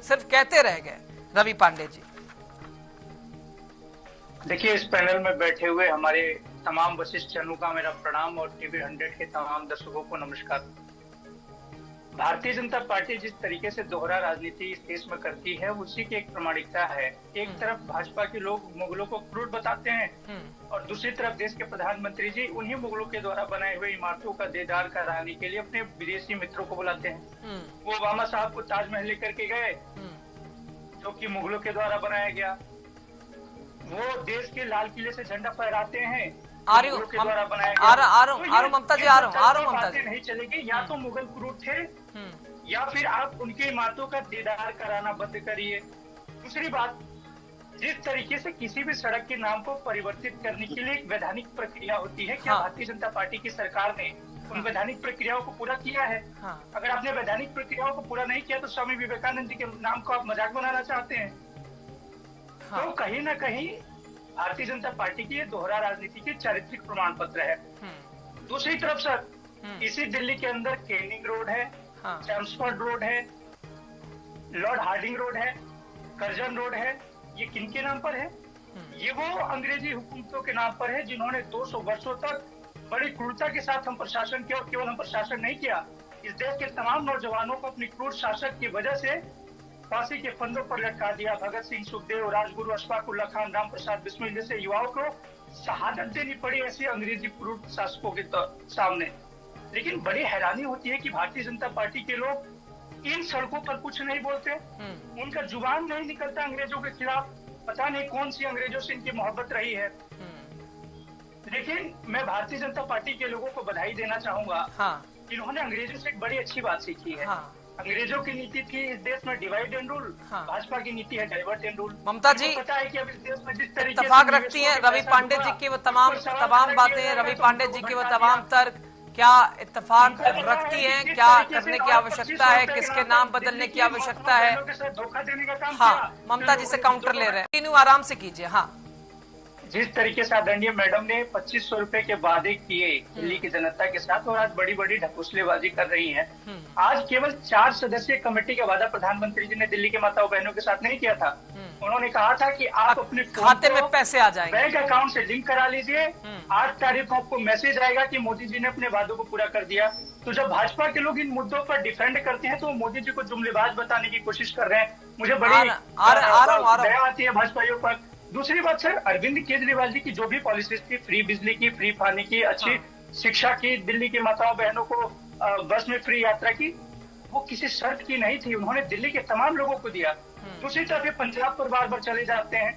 सिर्फ कहते रह गए। रवि पांडे जी, देखिए, इस पैनल में बैठे हुए हमारे तमाम वशिष्ठ जनों का मेरा प्रणाम और टीवी 100 के तमाम दर्शकों को नमस्कार। भारतीय जनता पार्टी जिस तरीके से दोहरा राजनीति इस देश में करती है, उसी की एक प्रामाणिकता है। एक तरफ भाजपा के लोग मुगलों को क्रूर बताते हैं और दूसरी तरफ देश के प्रधानमंत्री जी उन्हीं मुगलों के द्वारा बनाए हुए इमारतों का दीदार कराने के लिए अपने विदेशी मित्रों को बुलाते हैं। वो ओबामा साहब को ताजमहल लेकर के गए, जो कि मुगलों के द्वारा बनाया गया। वो देश के लाल किले से झंडा फहराते हैं, मुगलों के द्वारा बनाया गया। ममता जी, ममता जी नहीं चलेगी। या तो मुगल क्रूर थे या फिर आप उनकी इमारतों का दीदार कराना बंद करिए। दूसरी बात, जिस तरीके से किसी भी सड़क के नाम को परिवर्तित करने के लिए एक वैधानिक प्रक्रिया होती है, क्या भारतीय जनता पार्टी की सरकार ने उन वैधानिक प्रक्रियाओं को पूरा किया है? अगर आपने वैधानिक प्रक्रियाओं को पूरा नहीं किया तो स्वामी विवेकानंद जी के नाम को आप मजाक बनाना चाहते हैं। तो कहीं ना कहीं भारतीय जनता पार्टी की ये दोहरा राजनीति की चारित्रिक प्रमाण पत्र है। दूसरी तरफ सर, इसी दिल्ली के अंदर कैनिंग रोड है, चैम्सफोर्ड रोड है, लॉर्ड हार्डिंग रोड है, कर्जन रोड है। ये किनके नाम पर है? ये वो अंग्रेजी हुकूमतों के नाम पर है जिन्होंने 200 वर्षों तक बड़ी क्रूरता के साथ हम प्रशासन किया। और केवल हम प्रशासन नहीं किया, इस देश के तमाम नौजवानों को अपनी क्रूर शासक की वजह से फांसी के फंदों पर लटका दिया। भगत सिंह, सुखदेव, राजगुरु, अशफाक उल्लाह खान, राम प्रसाद बिस्मिल जैसे युवाओं को शहादत देनी पड़ी ऐसे अंग्रेजी क्रूर शासकों के सामने। लेकिन बड़ी हैरानी होती है कि भारतीय जनता पार्टी के लोग इन सड़कों पर कुछ नहीं बोलते, उनका जुबान नहीं निकलता अंग्रेजों के खिलाफ। पता नहीं कौन सी अंग्रेजों से इनकी मोहब्बत रही है। लेकिन मैं भारतीय जनता पार्टी के लोगों को बधाई देना चाहूंगा, इन्होंने अंग्रेजों से एक बड़ी अच्छी बात सीखी है। अंग्रेजों की नीति थी इस देश में डिवाइड एंड रूल, भाजपा की नीति है डाइवर्ट एंड रूल। ममता जी पता है कि अब इस देश में जिस तरीके इत्तेफाक रखती हैं रवि पांडे जी की वो तमाम बातें, रवि पांडे जी की वो तमाम तर्क, क्या इत्तेफाक रखती हैं? क्या करने की आवश्यकता है? किसके नाम बदलने की आवश्यकता है? धोखा देने का काम। ममता जी से काउंटर ले रहे हैं, आराम से कीजिए। जिस तरीके से आदरणीय मैडम ने 2500 रुपए के वादे किए दिल्ली की जनता के साथ और आज बड़ी बड़ी ढकोसलेबाजी कर रही हैं। आज केवल 4 सदस्यीय कमेटी का वादा प्रधानमंत्री जी ने दिल्ली के माताओं बहनों के साथ नहीं किया था। उन्होंने कहा था कि आप अपने खाते में पैसे आ जाएंगे, बैंक अकाउंट से लिंक करा लीजिए। 8 तारीख को आपको मैसेज आएगा कि मोदी जी ने अपने वादों को पूरा कर दिया। तो जब भाजपा के लोग इन मुद्दों पर डिफेंड करते हैं तो मोदी जी को जुमलेबाज बताने की कोशिश कर रहे हैं। मुझे बड़ी दया आती है भाजपाइयों पर। दूसरी बात सर, अरविंद केजरीवाल जी की जो भी पॉलिसीज थी, फ्री बिजली की, फ्री पानी की, अच्छी शिक्षा की, दिल्ली की माताओं बहनों को बस में फ्री यात्रा की, वो किसी शर्त की नहीं थी, उन्होंने दिल्ली के तमाम लोगों को दिया। दूसरी तरफ ये पंजाब पर बार बार चले जाते हैं।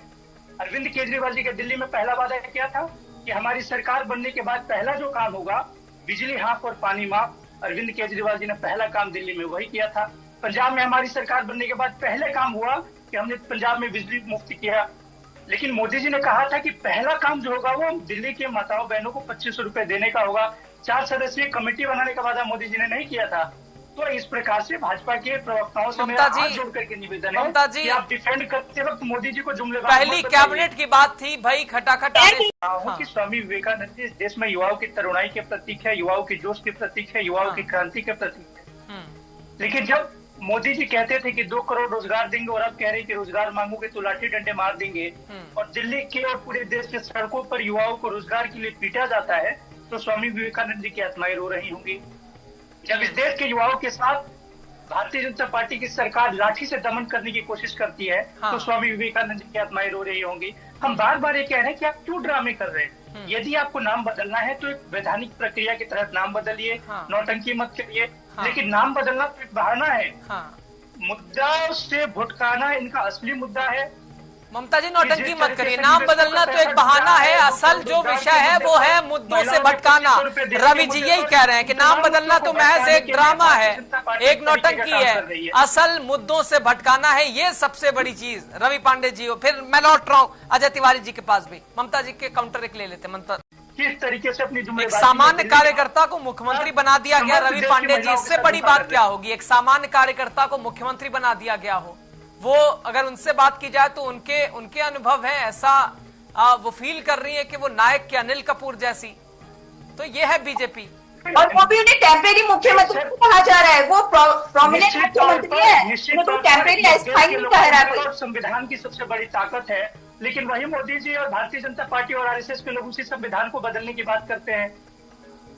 अरविंद केजरीवाल जी के दिल्ली में पहला वादा क्या था कि हमारी सरकार बनने के बाद पहला जो काम होगा बिजली हाफ और पानी माफ। अरविंद केजरीवाल जी ने पहला काम दिल्ली में वही किया था। पंजाब में हमारी सरकार बनने के बाद पहले काम हुआ कि हमने पंजाब में बिजली मुफ्त किया। लेकिन मोदी जी ने कहा था कि पहला काम जो होगा वो दिल्ली के माताओं बहनों को 2500 रुपए देने का होगा। 4 सदस्यीय कमेटी बनाने का वादा मोदी जी ने नहीं किया था। तो इस प्रकार से भाजपा के प्रवक्ताओं से मेरा हाथ जोड़ करके निवेदन है कि आप डिफेंड करते वक्त मोदी जी को जुमलेबाज पहली कैबिनेट की बात थी भाई, खटाखट कि स्वामी विवेकानंद जी इस देश में युवाओं की तरुणाई के प्रतीक है, युवाओं की जोश के प्रतीक है, युवाओं की क्रांति के प्रतीक है। लेकिन जब मोदी जी कहते थे कि 2 करोड़ रोजगार देंगे और अब कह रहे हैं कि रोजगार मांगोगे तो लाठी डंडे मार देंगे, और दिल्ली के और पूरे देश के सड़कों पर युवाओं को रोजगार के लिए पीटा जाता है, तो स्वामी विवेकानंद जी की आत्माएं रो रही होंगी। जब इस देश के युवाओं के साथ भारतीय जनता पार्टी की सरकार लाठी से दमन करने की कोशिश करती है, तो स्वामी विवेकानंद जी की आत्माएं रो रही होंगी। हम बार बार ये कह रहे हैं कि आप क्यों ड्रामे कर रहे हैं? यदि आपको नाम बदलना है तो एक वैधानिक प्रक्रिया के तहत नाम बदलिए, नौटंकी मत करिए। लेकिन नाम बदलना तो एक बहाना है, मुद्दा से भुटकाना इनका असली मुद्दा है। ममता जी नौटंकी मत करिए, नाम बदलना तो एक बहाना है, असल जो विषय है वो है मुद्दों से भटकाना। रवि जी यही कह रहे हैं कि नाम बदलना तो महज एक ड्रामा है, एक नौटंकी है, असल मुद्दों से भटकाना है, ये सबसे बड़ी चीज। रवि पांडे जी, फिर मैं लौट रहा हूँ अजय तिवारी जी के पास भी। ममता जी के काउंटर एक ले लेते। ममता, किस तरीके से अपनी एक सामान्य कार्यकर्ता को मुख्यमंत्री बना दिया गया, रवि पांडे जी, इससे बड़ी बात क्या होगी? एक सामान्य कार्यकर्ता को मुख्यमंत्री बना दिया गया हो, वो अगर उनसे बात की जाए तो उनके अनुभव है, ऐसा वो फील कर रही है कि वो नायक के अनिल कपूर जैसी। तो ये है बीजेपी। और वो भी उन्हें टेम्परेरी मुख्यमंत्री कहा जा रहा है। वो प्रोमिनेंट मुख्यमंत्री है, उनको टेम्परेरी अस्थायी नहीं कह रहा है कोई। संविधान की सबसे बड़ी ताकत है, लेकिन वही मोदी जी और भारतीय जनता पार्टी और आरएसएस के लोग उसी संविधान को बदलने की बात करते हैं।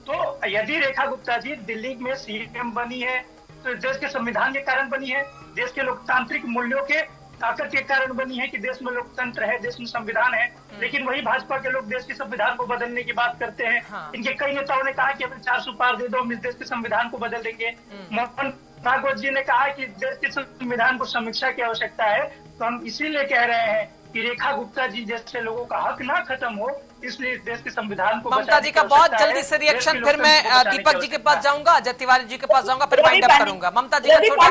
तो यदि रेखा गुप्ता जी दिल्ली में सीएम बनी है तो देश के संविधान के कारण बनी है, देश के लोकतांत्रिक मूल्यों के ताकत के कारण बनी है कि देश में लोकतंत्र है, देश में संविधान है। लेकिन वही भाजपा के लोग देश के संविधान को बदलने की बात करते हैं। हाँ। इनके कई नेताओं ने कहा कि हमें 400 पार दे दो, हम इस देश के संविधान को बदल देंगे। मोहन भागवत जी ने कहा कि देश के संविधान को समीक्षा की आवश्यकता है। तो हम इसीलिए कह रहे हैं कि रेखा गुप्ता जी जैसे लोगों का हक ना खत्म हो, इसलिए देश के संविधान को ममता जी का बहुत जल्दी से रिएक्शन, फिर मैं दीपक जी के पास जाऊंगा, अजय तिवारी जी के पास जाऊंगा, फिर वाइंड अप करूंगा। ममता जी का छोटा